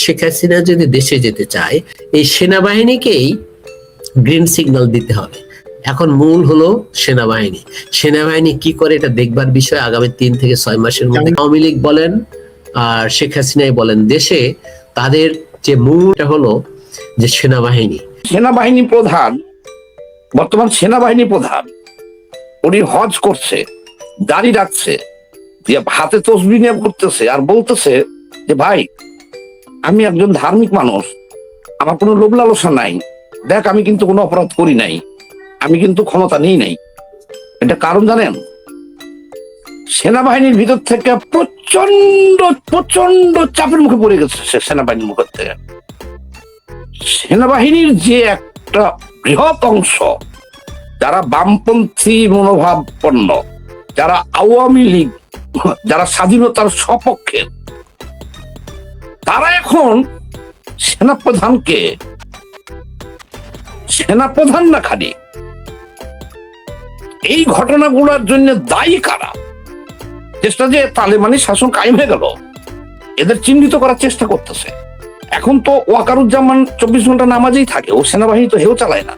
শেখ হাসিনা যদি দেশে যেতে চায় এই সেনাবাহিনীকেই গ্রিন সিগন্যাল দিতে হবে। এখন মূল হলো সেনাবাহিনী। সেনাবাহিনী কি করে এটা দেখবার বিষয়। আগামী 3 থেকে 6 মাসের মধ্যে আওয়ামী লীগ বলেন আর শেখ হাসিনাই বলেন, দেশে তাদের যে মূলটা হলো যে সেনাবাহিনী প্রধান, বর্তমান সেনাবাহিনী প্রধান, উনি হজ করছে, দাড়ি রাখছে, হাতে তসবিহ নিয়ে ঘুরতেছে আর বলতেছে যে ভাই আমি একজন ধার্মিক মানুষ, আমার কোনো লোভ লালসা নাই, দেখ আমি কিন্তু কোনো অপরাধ করি নাই, আমি কিন্তু ক্ষমতা নেই নাই। এটা কারণ জানেন? সেনাবাহিনীর ভিতর থেকে প্রচন্ড প্রচন্ড চাপের মুখে পড়ে গেছে সে সেনাবাহিনীর মুখের থেকে। সেনাবাহিনীর যে একটা বৃহৎ অংশ যারা বামপন্থী মনোভাবাপন্ন, যারা আওয়ামী লীগ, যারা স্বাধীনতার সপক্ষে, তারা এখন সেনাপ্রধানকে, সেনাপ্রধান না খালি এই ঘটনাগুলোর জন্য দায়ী কারা? চেষ্টা যে তালেবানি শাসন কায়েম হয়ে গেল এদের চিহ্নিত করার চেষ্টা করতেছে। এখন তো ওয়াকারুজ্জামান 24 ঘন্টা নামাজেই থাকে, ও সেনাবাহিনী তো হেও চালায় না,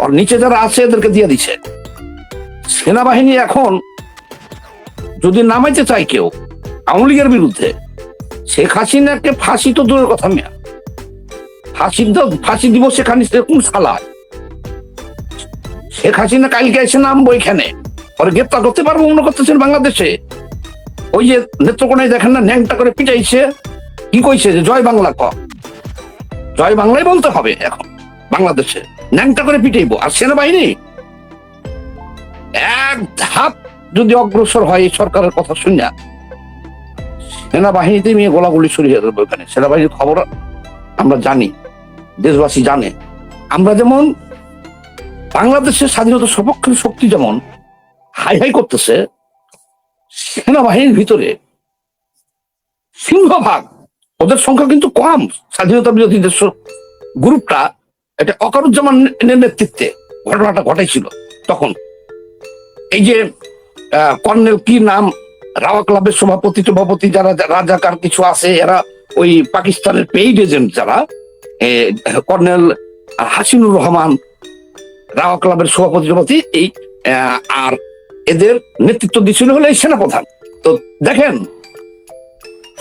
আর নিচে যারা আছে এদেরকে দিয়ে দিচ্ছে। সেনাবাহিনী এখন যদি নামাইতে চায় কেউ আওয়ামী লীগের বিরুদ্ধে, শেখ হাসিনাকে ফাঁসি তো দূরের কথা, মেয়া ফাঁসি দিব সেখানে কোন সালায়? শেখ হাসিনা কালকে এসে নামবো এখানে, পরে গ্রেপ্তার করতে পারবো মনে করতেছেন বাংলাদেশে? ওই যে নেত্রকোনায় দেখেন না, ন্যাংটা করে পিটাইছে, কি কইছে যে জয় বাংলা, জয় বাংলাই বলতে হবে এখন বাংলাদেশে, ন্যাংটা করে পিটাইবো। আর সেনাবাহিনী এক ধাপ যদি অগ্রসর হয় এই সরকারের কথা শুনে, সেনাবাহিনীতে নিয়ে গোলাগুলি শুরু হয়ে যাবে। ওখানে সেনাবাহিনীর খবর আমরা জানি, দেশবাসী জানে। আমরা যেমন বাংলাদেশের স্বাধীনতার সপক্ষের শক্তি যেমন হাই হাই করতেছে, সেনাবাহিনীর ভিতরে সিংহভাগ, ওদের সংখ্যা কিন্তু কম, স্বাধীনতা বিরোধী দেশ গ্রুপটা, এটা ওয়াকারুজ্জামানের নেতৃত্বে ঘটনাটা ঘটাইছিল। তখন এই যে কর্নেল কি নাম, রাওয়া ক্লাবের সভাপতি যারা রাজাকার কিছু আছে, এরা ওই পাকিস্তানের পেইড এজেন্ট, যারা কর্নেল হাসিনুর রহমান, রাওয়া ক্লাবের সভাপতি, এই আর এদের নেতৃত্ব দিচ্ছিল হলো এই সেনাপ্রধান। তো দেখেন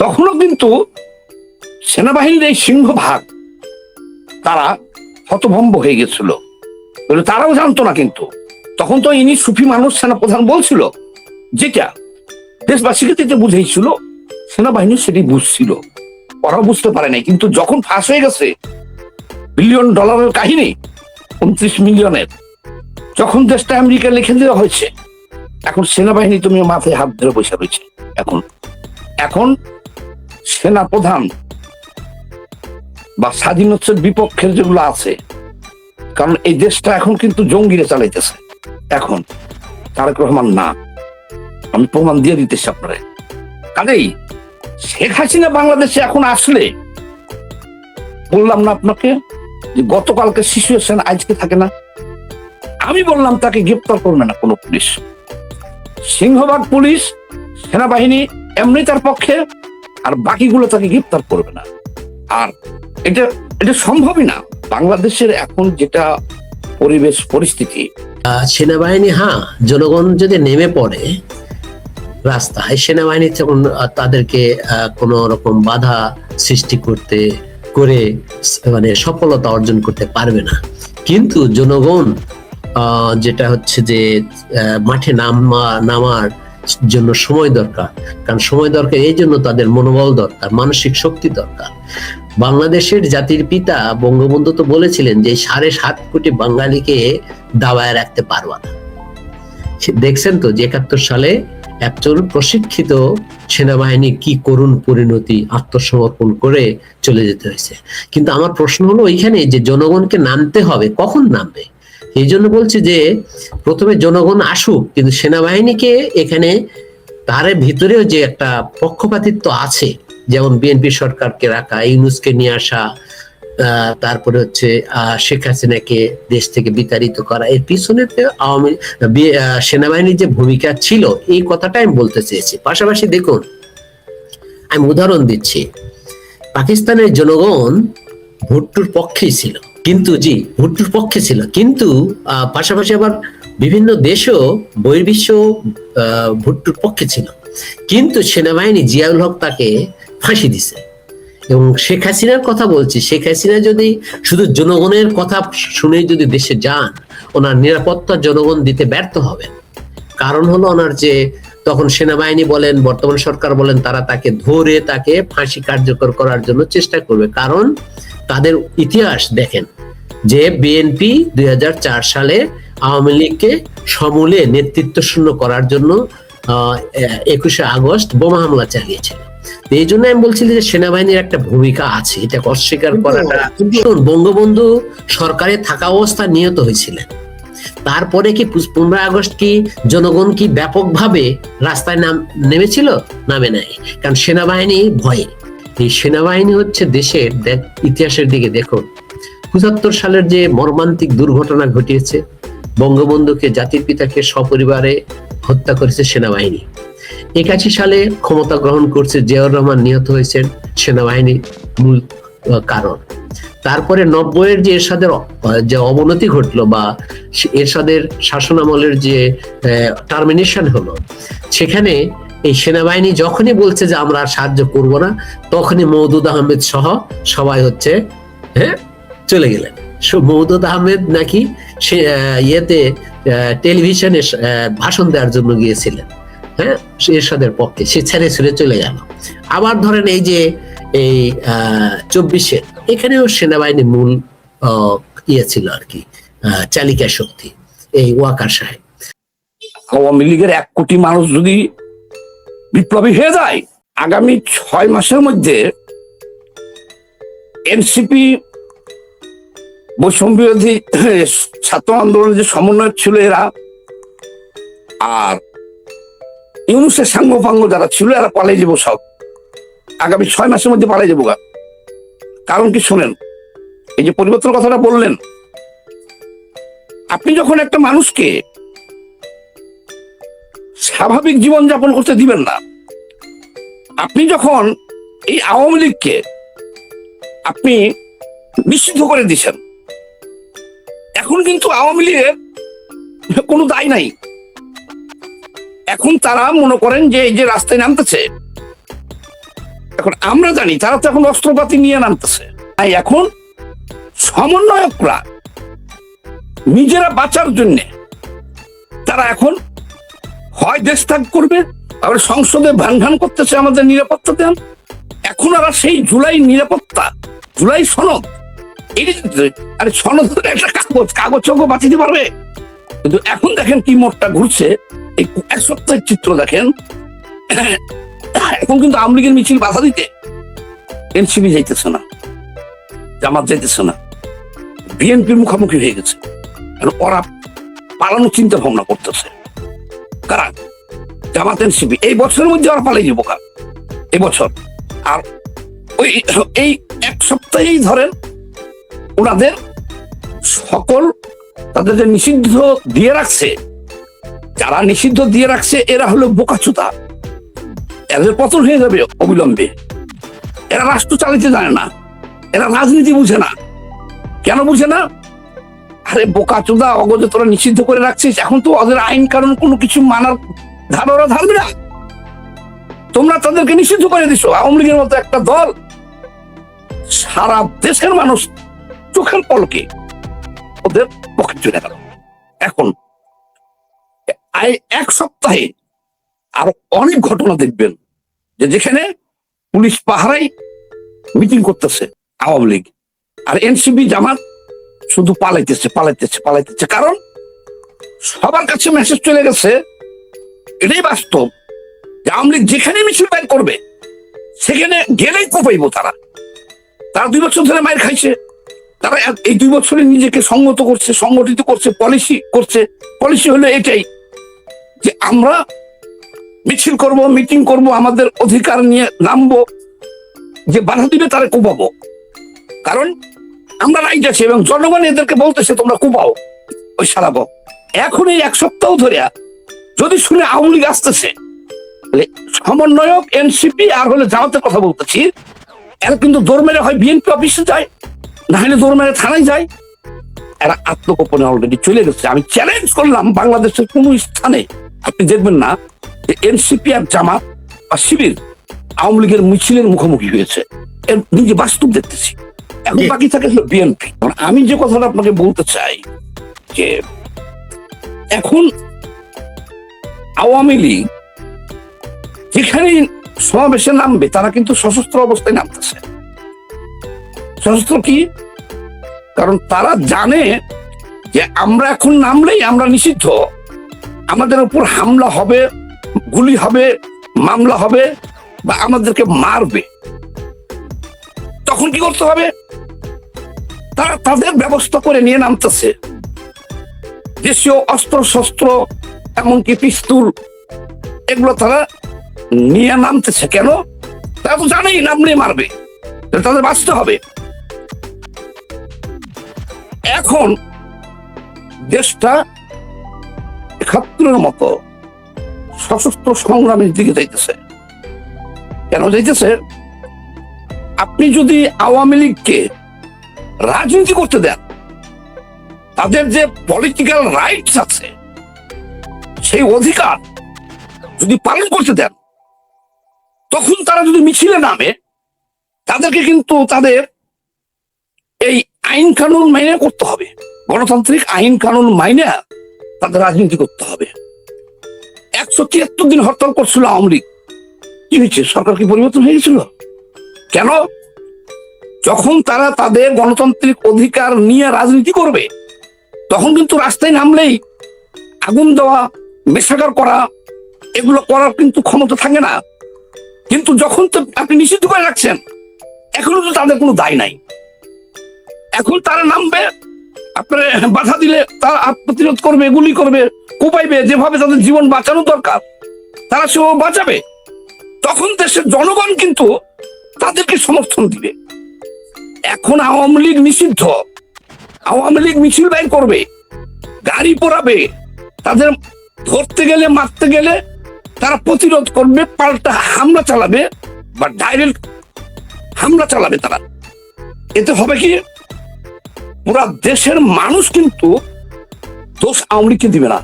তখনও কিন্তু সেনাবাহিনীর এই সিংহভাগ তারা হতভম্ব হয়ে গেছিল, তারাও জানতো না। কিন্তু তখন তো ইনি সুফি মানুষ সেনাপ্রধান বলছিল, যেটা দেশবাসীকে যেটা বুঝাইছিল, সেনাবাহিনী সেটি বুঝছিল, ওরাও বুঝতে পারে নাই। কিন্তু যখন ফাঁস হয়ে গেছে $1 বিলিয়ন কাহিনী, 29 মিলিয়নের, যখন দেশটা আমেরিকা লিখে দেওয়া হয়েছে, এখন সেনাবাহিনী তুমি মাথায় হাত ধরে বসে রয়েছে। এখন সেনাপ্রধান বা স্বাধীনতার বিপক্ষের যেগুলো আছে, কারণ এই দেশটা এখন কিন্তু জঙ্গিরা চালাইতেছে। এখন তারেক রহমান না, আমি প্রমাণ দিয়ে দিতেছি আপনারা। কাজেই শেখ হাসিনা বাংলাদেশে এখন আসলে, বললাম না আপনাকে যে গতকালকে সিচুয়েশন আজকে থাকে না, আমি বললাম তাকে গ্রেপ্তার করবে না কোনো পুলিশ, সিংহভাগ পুলিশ সেনাবাহিনী এমনি তার পক্ষে, আর বাকিগুলো তাকে গ্রেপ্তার করবে না। আর এটা সম্ভবই না বাংলাদেশের এখন যেটা পরিবেশ পরিস্থিতি। সেনাবাহিনী, হ্যাঁ, জনগণ যদি নেমে পড়ে রাস্তায়, সেনাবাহিনী তখন তাদেরকে কোন রকম বাধা সৃষ্টি করে মানে সফলতা অর্জন করতে পারবে না। কিন্তু জনগণ যেটা হচ্ছে যে মাঠে নামার জন্য সময় দরকার, কারণ সময় দরকার, এই জন্য তাদের মনোবল দরকার, মানসিক শক্তি দরকার। বাংলাদেশের জাতির পিতা বঙ্গবন্ধু তো বলেছিলেন যে 7.5 কোটি বাঙালিকে দাবায় রাখতে পারবা না। দেখছেন তো যে 71 সালে একজন প্রশিক্ষিত সেনাবাহিনী কি করুণ পরিণতি, আত্মসমর্পণ করে চলে যেতে হয়েছে। কিন্তু আমার প্রশ্ন হলো ওইখানে যে জনগণকে নামতে হবে, কখন নামবে? এই জন্য বলছি যে প্রথমে জনগণ আসুক, কিন্তু সেনাবাহিনীকে এখানে তার ভিতরেও যে একটা পক্ষপাতিত্ব আছে, যেমন বিএনপি সরকারকে রাখা, ইউনূসকে নিয়ে আসা, তারপরে হচ্ছে শেখ হাসিনাকে দেশ থেকে বিতাড়িত করা, এর পিছনে সেনাবাহিনীর যে ভূমিকা ছিল, এই কথাটা আমি বলতে চেয়েছি। পাশাপাশি দেখুন, আমি উদাহরণ দিচ্ছি পাকিস্তানের জনগণ ভুট্টোর পক্ষেই ছিল, কিন্তু ভুট্টোর পক্ষে ছিল, কিন্তু পাশাপাশি আবার বিভিন্ন দেশও বহির্বিশ্ব ভুট্টোর পক্ষে ছিল, কিন্তু সেনাবাহিনী জিয়াউল হক তাকে ফাঁসি দিছে। এবং শেখ হাসিনার কথা বলছি, শেখ হাসিনা যদি শুধু জনগণের কথা শুনে যদি দেশে যান, ওনার নিরাপত্তা জনগণ দিতে ব্যর্থ হবেন। কারণ হলো ওনার যে তখন সেনাবাহিনী বলেন, বর্তমান সরকার বলেন, তারা তাকে ধরে তাকে ফাঁসি কার্যকর করার জন্য চেষ্টা করবে। কারণ তাদের ইতিহাস দেখেন যে বিএনপি 2004 সালে আওয়ামী লীগকে সমূলে নেতৃত্ব শূন্য করার জন্য 21শে আগস্ট বোমা হামলা চালিয়েছিল। এই জন্য আমি বলছি যে সেনাবাহিনীর একটা ভূমিকা আছে, এটা অস্বীকার করাটা। বঙ্গবন্ধু সরকারে থাকা অবস্থা নিহত হয়েছিলেন, তারপরে কি 15 আগস্ট কি জনগণ কি ব্যাপকভাবে রাস্তায় নেমেছিল? নামে নাই, কারণ সেনাবাহিনী ভয়ে। এই সেনাবাহিনী হচ্ছে দেশের ইতিহাসের দিকে দেখুন, 75 সালের যে মর্মান্তিক দুর্ঘটনা ঘটিয়েছে, বঙ্গবন্ধুকে জাতির পিতাকে সপরিবারে হত্যা করেছে সেনাবাহিনী। 81 সালে ক্ষমতা গ্রহণ করছে জিয়াউর রহমান, নিহত হয়েছেন সেনাবাহিনী মূল কারণ। তারপরে 90-এর যে এরশাদের যে অবনতি ঘটলো বা এরশাদের শাসনামলের যে টার্মিনেশন হলো, সেখানে এই সেনাবাহিনী যখনই বলছে যে আমরা সাহায্য করব না, তখনই মওদুদ আহমেদ সহ সবাই হচ্ছে চলে গেলেন। মওদুদ আহমেদ নাকি সে ইয়েতে টেলিভিশনে ভাষণ দেওয়ার জন্য গিয়েছিলেন, এরশাদের পক্ষে, সে ছেড়ে ছুড়ে চলে গেল। আবার ধরেন এই যে এই 24-এ এখানেও সেনাবাহিনী মূল ইয়ে ছিল আর কি, চালিকা শক্তি, এই ওয়াকার সাহেব। আওয়ামী লীগের 1 কোটি মানুষ যদি বিপ্লবী হয়ে যায়, আগামী 6 মাসের মধ্যে এনসিপি বৈষম্য বিরোধী ছাত্র আন্দোলনের যে সমন্বয়ক ছিল এরা, আর ইউনূসের সাঙ্গপাঙ্গ যারা ছিল, এরা পালিয়ে যাবো সব। আগামী 6 মাসের মধ্যে পালিয়ে যাবো। কারণ কি শোনেন, এই যে পরিবর্তন কথাটা বললেন, আপনি যখন একটা মানুষকে স্বাভাবিক জীবন যাপন করতে দিবেন না, আপনি যখন এই আওয়ামী লীগকে আপনি নিষিদ্ধ করে দিচ্ছেন, এখন কিন্তু আওয়ামী লীগের কোনো দায় নাই। এখন তারা মনে করেন যে এই যে রাস্তায় নামতেছে, এখন আমরা জানি তারা তো এখন অস্ত্রপাতি নিয়ে নামতেছে। তাই এখন সমন্বয়করা নিজেরা বাঁচার জন্য তারা এখন হয় দেশ ত্যাগ করবে, আবার সংসদে ভান করতেছে আমাদের নিরাপত্তা দেন। এখন আর সেই জুলাই নিরাপত্তা, জুলাই সনদ, আরে সনদ একটা কাগজ বাঁচিতে পারবে? কিন্তু এখন দেখেন কি মোড়টা ঘুরছে, এই 1 সপ্তাহের চিত্র দেখেন। এখন কিন্তু আওয়ামী লীগের মিছিল বাধা দিতে এনসিপি যাইতেছে না, জামাত যাইতেছে না, বিএনপির মুখোমুখি হয়ে গেছে। ওরা পালানোর চিন্তা ভাবনা করতেছে। কারা? জামাত, এনসিপি। এই বছরের মধ্যে ওরা পালিয়ে যাবো এবছর। আর ওই এই 1 সপ্তাহেই ধরেন ওনাদের সকল তাদের যে নিষিদ্ধ দিয়ে রাখছে, যারা নিষিদ্ধ দিয়ে রাখছে এরা হলো বোকাচোদা, এদের পতন হয়ে যাবে অবিলম্বে। এরা রাষ্ট্র চালাতে জানে না, এরা রাজনীতি বুঝে না। কেন বুঝে না? আরে বোকাচোদা, অগজে তোরা নিষিদ্ধ করে রাখছিস, এখন তো ওদের আইন কারণ কোনো কিছু মানার ধার ওরা ধারবে না। তোমরা তাদেরকে নিষিদ্ধ করে দিছো। আওয়ামী লীগের মতো একটা দল সারা দেশের মানুষ চোখের পলকে ওদের পক্ষে চলে গেল। এখন 1 সপ্তাহে আরো অনেক ঘটনা দেখবেন যে যেখানে পুলিশ পাহারায় মিটিং করতেছে আওয়ামী লীগ, আর এনসিপি জামাত শুধু পালাইতেছে। কারণ সবার কাছে মেসেজ চলে গেছে, এটাই বাস্তব, যে আওয়ামী লীগ যেখানে মিছিল বাইর করবে সেখানে গেলেই কোপাইবো। তারা 2 বছর ধরে মায়ের খাইছে। তারা এই 2 বছরে নিজেকে সংগঠিত করছে, পলিসি হলো এটাই যে আমরা মিছিল করব, মিটিং করব, আমাদের অধিকার নিয়ে নামবো, যে বাধা দিবে তারা কোপাবো। কারণ আমরা রাইট আছি এবং জনগণ এদেরকে বলতেছে তোমরা কোপাও, ওই সারাবো। এখন এই 1 সপ্তাহ ধরে যদি শুনে আওয়ামী লীগ আসতেছে, সমন্বয়ক, এনসিপি আর হলে জামাতের কথা বলতেছি, এরা কিন্তু দৌড় মেরে হয় বিএনপি অফিসে যায়, না হলে দৌড় মেরে থানায় যায়। এরা আত্মগোপনে অলরেডি চলে গেছে। আমি চ্যালেঞ্জ করলাম, বাংলাদেশের কোন স্থানে আপনি দেখবেন না যে এনসিপি আর জামাত বা শিবির আওয়ামী লীগের মিছিলের মুখোমুখি হয়েছে। এর নিজে বাস্তব দেখতেছি। এখন বাকি থাকে বিএনপি। আমি যে কথাটা আপনাকে বলতে চাই যে এখন আওয়ামী লীগ যেখানেই সমাবেশে নামবে তারা কিন্তু সশস্ত্র অবস্থায় নামতেছে। সশস্ত্র কি? কারণ তারা জানে যে আমরা এখন নামলেই আমরা নিষিদ্ধ, আমাদের উপর হামলা হবে, গুলি হবে, মামলা হবে বা আমাদেরকে মারবে। তখন কি করতে হবে? তারা তাদের ব্যবস্থা করে নিয়ে নামতেছে। দেশীয় অস্ত্র শস্ত্র এমনকি পিস্তুল এগুলো তারা নিয়ে নামতেছে। কেন? তারা তো জানেই নামলে মারবে, তাদের বাঁচতে হবে। এখন দেশটা ৭১-এর মতো সশস্ত্র সংগ্রামের দিকে যাইতেছে। কেন যাইতেছে? আপনি যদি আওয়ামী লীগকে রাজনীতি করতে দেন, তাদের যে পলিটিক্যাল রাইটস আছে সেই অধিকার যদি পালন করতে দেন, তখন তারা যদি মিছিলে নামে, তাদেরকে কিন্তু তাদের এই আইন কানুন মাইনে করতে হবে, গণতান্ত্রিক আইন কানুন মাইনে তাদের রাজনীতি করতে হবে। ১৭৩ দিন হরতাল করছিল আওয়ামী লীগ। কি হয়েছে? সরকার কি পরিবর্তন হয়ে গেছিল? কেন? যখন তারা তাদের গণতান্ত্রিক অধিকার নিয়ে রাজনীতি করবে, তখন কিন্তু রাস্তায় নামলেই আগুন দেওয়া, মেসাকার করা, এগুলো করার কিন্তু ক্ষমতা থাকে না। কিন্তু যখন তো আপনি নিষিদ্ধ করে রাখছেন, এখনো তো তাদের কোনো দায় নাই। এখন তারা নামবে, আপনার বাধা দিলে তারা প্রতিরোধ করবে, গুলি করবে, কোপাইবে, যেভাবে তাদের জীবন বাঁচানো দরকার তারা সেভাবে বাঁচাবে। তখন দেশের জনগণ কিন্তু তাদেরকে সমর্থন দিবে। এখন আওয়ামী লীগ নিষিদ্ধ, আওয়ামী লীগ মিছিল বের করবে, গাড়ি পোড়াবে, তাদের ধরতে গেলে, মারতে গেলে তারা প্রতিরোধ করবে, পাল্টা হামলা চালাবে বা ডাইরেক্ট হামলা চালাবে তারা। এতে হবে কি? পুরা দেশের মানুষ কিন্তু দোষ আওয়ামী লীগকে দিবে না।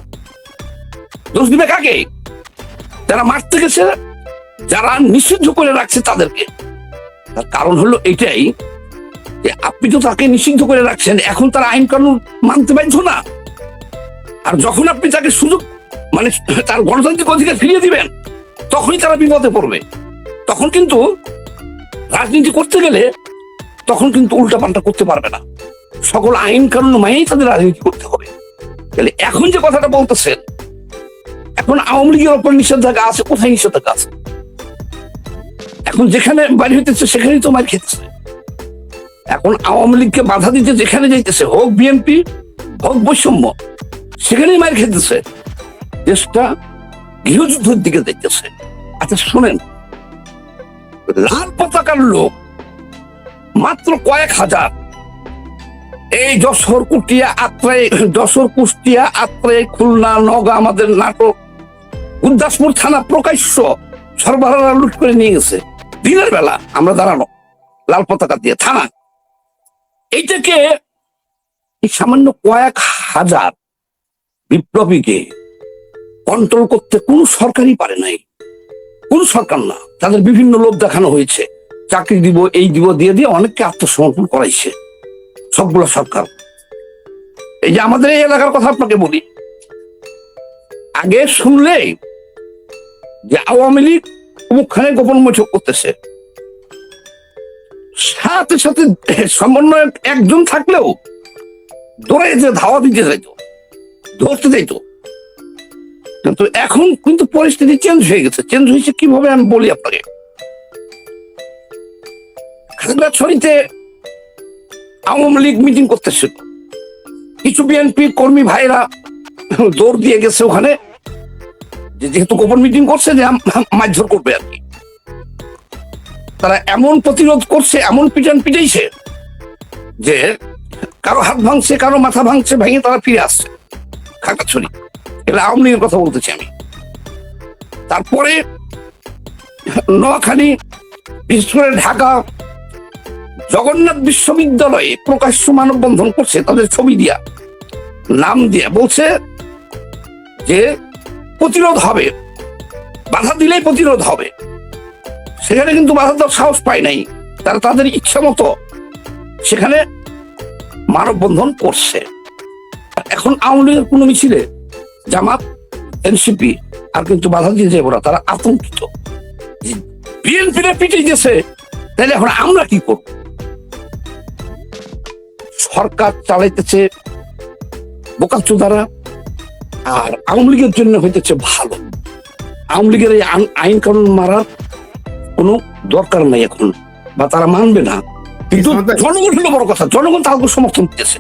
দোষ দিবে কাকে? যারা মারতে গেছে, যারা নিষিদ্ধ করে রাখছে তাদেরকে। তার কারণ হলো এটাই যে আপনি তো তাকে নিষিদ্ধ করে রাখছেন, এখন তারা আইন কানুন মানতে বাধ্য না। আর যখন আপনি তাকে সুযোগ, মানে তার গণতান্ত্রিক অধিকার ফিরিয়ে দিবেন, তখনই তারা বিপদে পড়বে। তখন কিন্তু রাজনীতি করতে গেলে তখন কিন্তু উল্টাপাল্টা করতে পারবে না। সকল আইন কানুন মানেই তাদের রাজনীতি করতে হবে। তাহলে এখন যে কথাটা বলতেছেন, এখন আওয়ামী লীগের ওপর নিষেধাজ্ঞা আছে, কোথায় নিষেধাজ্ঞা আছে? এখন যেখানে বাড়ি হইতেছে সেখানেই তো মার খেতেছে। এখন আওয়ামী লীগকে বাধা দিতে যেখানে যাইতেছে, হোক বিএনপি হোক বৈষম্য, সেখানেই মার খেতেছে। দেশটা গৃহযুদ্ধের দিকে যাইতেছে। আচ্ছা শোনেন, লাল পতাকার লোক মাত্র কয়েক হাজার, এই যশোর কুষ্টিয়া আত্রাই, যশোর কুষ্টিয়া আত্রাই, খুলনা, নওগাঁ, আমাদের নাটক, গুরদাসপুর থানা প্রকাশ্য সরবরাহ লুট করে নিয়ে গেছে। দিনের বেলা আমরা দাঁড়ানো লাল পতাকা দিয়ে থানা। এইটাকে এই সামান্য কয়েক হাজার বিপ্লবীকে কন্ট্রোল করতে কোন সরকারই পারে নাই। কোন সরকার না, তাদের বিভিন্ন লোক দেখানো হয়েছে, চাকরি দিব, এই দিব, দিয়ে দিয়ে অনেককে আত্মসমর্পণ করাইছে সবগুলো সরকার। এই যে আমাদের এই এলাকার কথা আপনাকে বলি, আগে শুনলে যে আওয়ামী লীগ মুখখানে গোপন বৈঠক করতেছে, সাথে সাথে সমন্বয়ক একজন থাকলেও দৌড়ে যে ধাওয়া দিতে যাইতো, ধরতে যাইতো। কিন্তু এখন কিন্তু পরিস্থিতি চেঞ্জ হয়ে গেছে। চেঞ্জ হয়েছে কিভাবে আমি বলি আপনাকে। খাগড়াছড়িতে আওয়ামী লীগ মিটিং করতেছিল, কিছু বিএনপি কর্মী ভাইরা দৌড় দিয়ে গেছে ওখানে, যেহেতু গোপন মিটিং করছে যে মারধর করবে আর কি। তারা এমন প্রতিরোধ করছে, এমন পিটান পিটাইছে যে কারো হাত ভাঙছে, কারো মাথা ভাঙছে, ভেঙে তারা ফিরে আসছে খাগড়াছড়ি। এটা আওয়ামী লীগের কথা বলতেছি আমি। তারপরে নোয়াখালী, বিশেষ করে ঢাকা, জগন্নাথ বিশ্ববিদ্যালয়ে প্রকাশ্য মানববন্ধন করছে তাদের ছবি দিয়া, নাম দিয়া, বলছে যে প্রতিরোধ হবে, বাধা দিলেই প্রতিরোধ হবে। সেখানে কিন্তু বাধা দেওয়ার সাহস পায় নাই, তারা তাদের ইচ্ছা মতো সেখানে মানববন্ধন করছে। এখন আওয়ামী লীগের কোনো মিছিলে জামাত, এনসিপি আর কিন্তু বাধা দিয়ে যাবো না, তারা আতঙ্কিত। বিএনপির পিটিয়ে গেছে, তাহলে এখন আমরা কি করব? সরকার চালাইতেছে বোকাচোদারা, আর আওয়ামী লীগের জন্য হইতেছে ভালো। আওয়ামী লীগের এই আইন কানুন মারার কোনো দরকার নাই এখন, বা তারা মানবে না। কিন্তু জনগণ হলো বড় কথা, জনগণ তাকে সমর্থন দিতেছে।